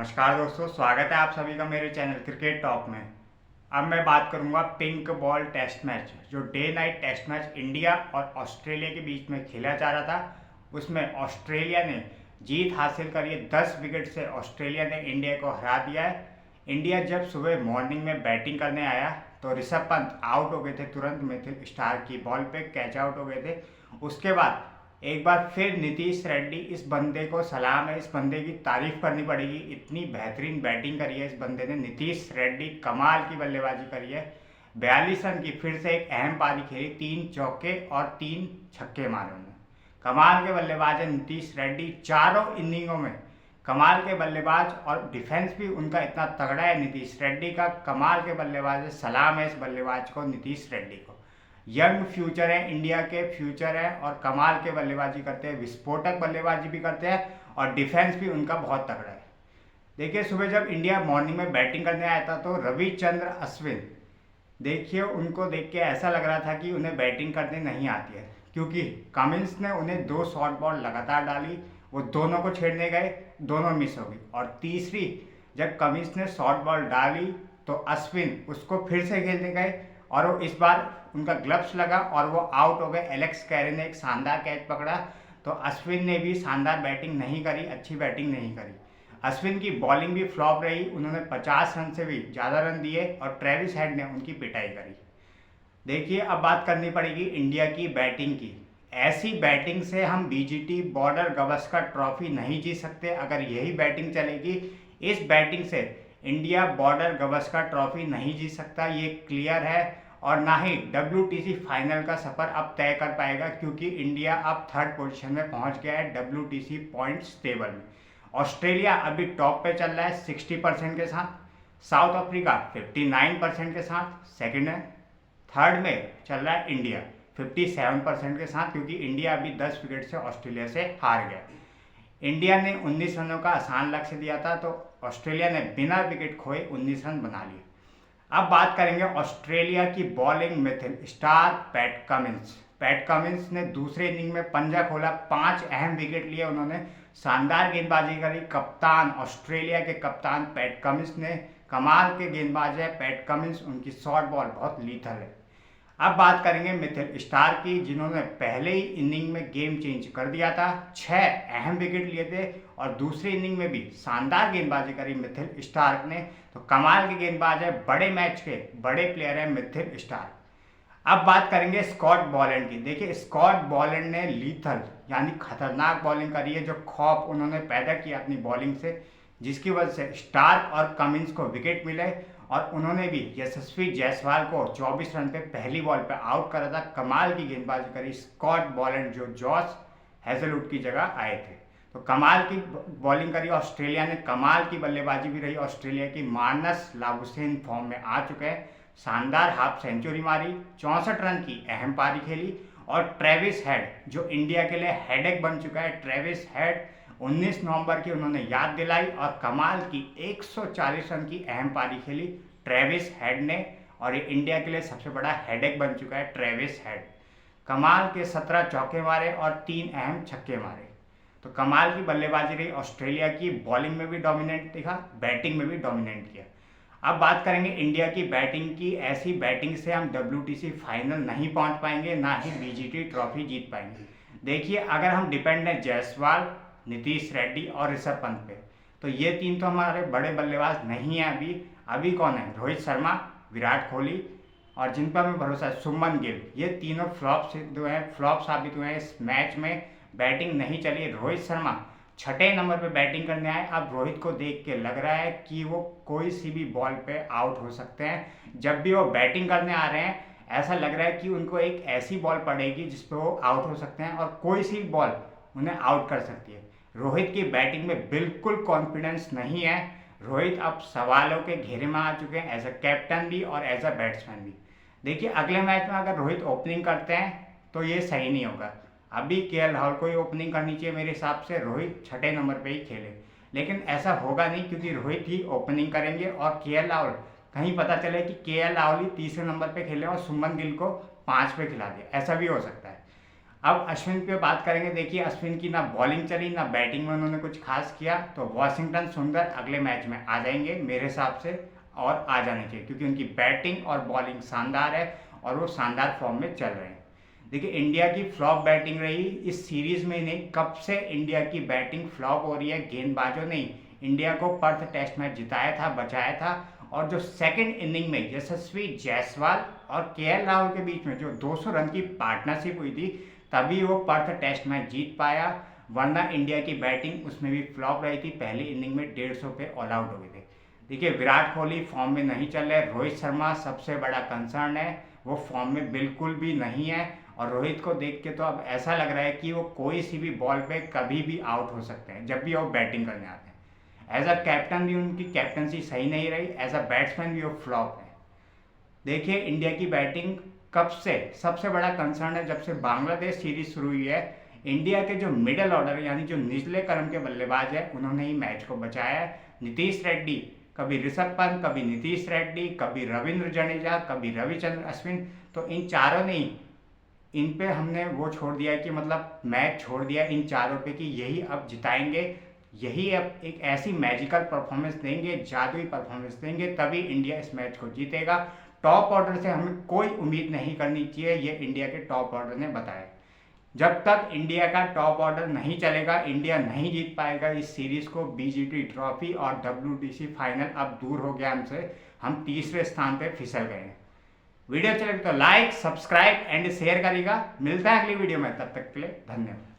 नमस्कार दोस्तों, स्वागत है आप सभी का मेरे चैनल क्रिकेट टॉक में। अब मैं बात करूंगा पिंक बॉल टेस्ट मैच, जो day night test match India और ऑस्ट्रेलिया के बीच में खेला जा रहा था। उसमें ऑस्ट्रेलिया ने जीत हासिल करी है। 10 विकेट से ऑस्ट्रेलिया ने इंडिया को हरा दिया है। इंडिया जब सुबह मॉर्निंग में बैटिंग करने आया तो ऋषभ पंत आउट हो गए थे, तुरंत मिथिल स्टार्क की बॉल पे कैच आउट हो गए थे। उसके बाद एक बार फिर नीतीश रेड्डी, इस बंदे को सलाम है, इस बंदे की तारीफ करनी पड़ेगी। इतनी बेहतरीन बैटिंग करी है इस बंदे ने। नीतीश रेड्डी कमाल की बल्लेबाजी करी है। 42 रन की फिर से एक अहम पारी खेली, 3 चौके और 3 छक्के मारे उन्होंने। कमाल के बल्लेबाज है नीतीश रेड्डी, चारों इनिंगों में कमाल के बल्लेबाज, और डिफेंस भी उनका इतना तगड़ा है नीतीश रेड्डी का। कमाल के बल्लेबाज है, सलाम है इस बल्लेबाज को, नीतीश रेड्डी को। यंग फ्यूचर है, इंडिया के फ्यूचर है, और कमाल के बल्लेबाजी करते हैं, विस्फोटक बल्लेबाजी भी करते हैं, और डिफेंस भी उनका बहुत तगड़ा है। देखिए, सुबह जब इंडिया मॉर्निंग में बैटिंग करने आया था तो रविचंद्र अश्विन, देखिए उनको देख के ऐसा लग रहा था कि उन्हें बैटिंग करने नहीं आती है, क्योंकि कमिंस ने उन्हें 2 शॉर्ट बॉल लगातार डाली। वो दोनों को छेड़ने गए, दोनों मिस हो गई, और तीसरी जब कमिंस ने शॉर्ट बॉल डाली तो अश्विन उसको फिर से खेलने गए, और वो इस बार उनका ग्लव्स लगा और वो आउट हो गए। एलेक्स कैरी ने एक शानदार कैच पकड़ा, तो अश्विन ने भी शानदार बैटिंग नहीं करी, अच्छी बैटिंग नहीं करी। अश्विन की बॉलिंग भी फ्लॉप रही, उन्होंने 50 रन से भी ज़्यादा रन दिए, और ट्रेविस हेड ने उनकी पिटाई करी। देखिए, अब बात करनी पड़ेगी इंडिया की बैटिंग की। ऐसी बैटिंग से हम बीजीटी बॉर्डर गवस्कर ट्रॉफी नहीं जीत सकते। अगर यही बैटिंग चलेगी, इस बैटिंग से इंडिया बॉर्डर गवस्कर ट्रॉफी नहीं जीत सकता, ये क्लियर है। और ना ही WTC फाइनल का सफ़र अब तय कर पाएगा, क्योंकि इंडिया अब 3rd पोजीशन में पहुंच गया है WTC पॉइंट्स टेबल में। ऑस्ट्रेलिया अभी टॉप पे चल रहा है 60% के साथ, साउथ अफ्रीका 59% के साथ सेकंड है, थर्ड में चल रहा है इंडिया 57% के साथ, क्योंकि इंडिया अभी 10 विकेट से ऑस्ट्रेलिया से हार गया। इंडिया ने 19 रनों का आसान लक्ष्य दिया था, तो ऑस्ट्रेलिया ने बिना विकेट खोए 19 रन बना लिए। अब बात करेंगे ऑस्ट्रेलिया की bowling Mithil star PAT Cummins. PAT Cummins ने दूसरे इनिंग में पंजा खोला, 5 अहम विकेट लिए उन्होंने, शानदार गेंदबाजी करी। कप्तान, ऑस्ट्रेलिया के कप्तान पैट कमिंस ने, कमाल के गेंदबाज है पैट कमिंस, उनकी शॉर्ट बॉल बहुत लीथल है। अब बात करेंगे मिथिल स्टार की, जिन्होंने पहले ही इनिंग में गेम चेंज कर दिया था, 6 अहम विकेट लिए थे, और दूसरी इनिंग में भी शानदार गेंदबाजी करी मिथिल स्टार ने। तो कमाल के गेंदबाज है, बड़े मैच के बड़े प्लेयर है मिथिल स्टार। अब बात करेंगे स्कॉट बॉलैंड की। देखिए, स्कॉट बॉलैंड ने लीथल यानी खतरनाक बॉलिंग करी है, जो खौफ उन्होंने पैदा किया अपनी बॉलिंग से, जिसकी वजह से स्टार्क और कमिंस को विकेट मिले, और उन्होंने भी यशस्वी जायसवाल को 24 रन पे पहली बॉल पे आउट करा था। कमाल की गेंदबाजी करी स्कॉट बॉलैंड, जो जॉस हेजलवुड की जगह आए थे। तो कमाल की बॉलिंग करी ऑस्ट्रेलिया ने, कमाल की बल्लेबाजी भी रही ऑस्ट्रेलिया की। मार्नस लाबुशेन फॉर्म में आ चुके हैं, शानदार हाफ सेंचुरी मारी, 64 रन की अहम पारी खेली। और ट्रेविस हेड, जो इंडिया के लिए हेडेक बन चुका है, ट्रेविस हेड 19 नवंबर की उन्होंने याद दिलाई, और कमाल की 140 रन की अहम पारी खेली ट्रेविस हेड ने, और ये इंडिया के लिए सबसे बड़ा हेडेक बन चुका है ट्रेविस हेड। कमाल के 17 चौके मारे और 3 अहम छक्के मारे। तो कमाल की बल्लेबाजी रही ऑस्ट्रेलिया की, बॉलिंग में भी डोमिनेंट दिखा, बैटिंग में भी डोमिनेंट किया। अब बात करेंगे इंडिया की बैटिंग की। ऐसी बैटिंग से हम WTC फाइनल नहीं पहुंच पाएंगे, ना ही बीजीटी ट्रॉफी जीत पाएंगे। देखिए, अगर हम डिपेंड हैं जायसवाल, नीतीश रेड्डी और ऋषभ पंत पे, तो ये 3 तो हमारे बड़े बल्लेबाज नहीं हैं अभी। अभी कौन है? रोहित शर्मा, विराट कोहली, और जिन पर हमें भरोसा है शुभमन गिल। ये तीनों फ्लॉप साबित हुए हैं इस मैच में, बैटिंग नहीं चली। रोहित शर्मा 6ठे नंबर पे बैटिंग करने आए। अब रोहित को देख के लग रहा है कि वो कोई सी भी बॉल पे आउट हो सकते हैं। जब भी वो बैटिंग करने आ रहे हैं, ऐसा लग रहा है कि उनको एक ऐसी बॉल पड़ेगी जिस पे वो आउट हो सकते हैं, और कोई सी बॉल उन्हें आउट कर सकती है। रोहित की बैटिंग में बिल्कुल कॉन्फिडेंस नहीं है। रोहित अब सवालों के घेरे में आ चुके हैं, एज अ कैप्टन भी और एज अ बैट्समैन भी। देखिए, अगले मैच में अगर रोहित ओपनिंग करते हैं तो ये सही नहीं होगा। अभी KL राहुल को ही ओपनिंग करनी चाहिए मेरे हिसाब से, रोहित 6ठे नंबर पे ही खेले। लेकिन ऐसा होगा नहीं, क्योंकि रोहित ही ओपनिंग करेंगे, और KL राहुल, कहीं पता चले कि KL राहुल ही तीसरे नंबर पे खेले और शुभमन गिल को 5 पे खिला दे, ऐसा भी हो सकता है। अब अश्विन पे बात करेंगे। देखिए अश्विन की ना बॉलिंग चली ना बैटिंग में उन्होंने कुछ खास किया, तो वॉशिंगटन सुंदर अगले मैच में आ जाएंगे मेरे हिसाब से, और आ जाने चाहिए क्योंकि उनकी बैटिंग और बॉलिंग शानदार है और वो शानदार फॉर्म में चल रहे हैं। देखिए इंडिया की फ्लॉप बैटिंग रही इस सीरीज में, नहीं कब से इंडिया की बैटिंग फ्लॉप हो रही है। गेंदबाजों ने इंडिया को पर्थ टेस्ट मैच जिताया था, बचाया था, और जो सेकंड इनिंग में यशस्वी जायसवाल और केएल राहुल के बीच में जो 200 रन की पार्टनरशिप हुई थी, तभी वो पर्थ टेस्ट मैच जीत पाया, वरना इंडिया की बैटिंग उसमें भी फ्लॉप रही थी। पहली इनिंग में 150 पे ऑल आउट हो गए थे। देखिए विराट कोहली फॉर्म में नहीं चल रहे, रोहित शर्मा सबसे बड़ा कंसर्न है, वो फॉर्म में बिल्कुल भी नहीं है, और रोहित को देख के तो अब ऐसा लग रहा है कि वो कोई सी भी बॉल पे कभी भी आउट हो सकते हैं जब भी वो बैटिंग करने आते हैं। एज अ कैप्टन भी उनकी कैप्टनसी सही नहीं रही, एज अ बैट्समैन भी वो फ्लॉप है। देखिए इंडिया की बैटिंग कब से सबसे बड़ा कंसर्न है, जब से बांग्लादेश सीरीज शुरू हुई है, इंडिया के जो मिडिल ऑर्डर यानी जो निचले क्रम के बल्लेबाज है उन्होंने ही मैच को बचाया है। नीतीश रेड्डी, कभी ऋषभ पंत, कभी नीतीश रेड्डी, कभी रविंद्र जडेजा, कभी रविचंद्र अश्विन, तो इन चारों ने ही इन पे हमने वो छोड़ दिया कि मतलब मैच छोड़ दिया इन चारों पे कि यही अब जिताएंगे, यही अब एक ऐसी मैजिकल परफॉर्मेंस देंगे, जादुई परफॉर्मेंस देंगे, तभी इंडिया इस मैच को जीतेगा। टॉप ऑर्डर से हमें कोई उम्मीद नहीं करनी चाहिए, ये इंडिया के टॉप ऑर्डर ने बताया। जब तक इंडिया का टॉप ऑर्डर नहीं चलेगा इंडिया नहीं जीत पाएगा इस सीरीज को। बीजीटी ट्रॉफी और WTC फाइनल अब दूर हो गया हमसे, हम तीसरे स्थान पे फिसल गए हैं। वीडियो चले तो लाइक, सब्सक्राइब एंड शेयर करेगा। मिलता है अगली वीडियो में, तब तक के लिए धन्यवाद।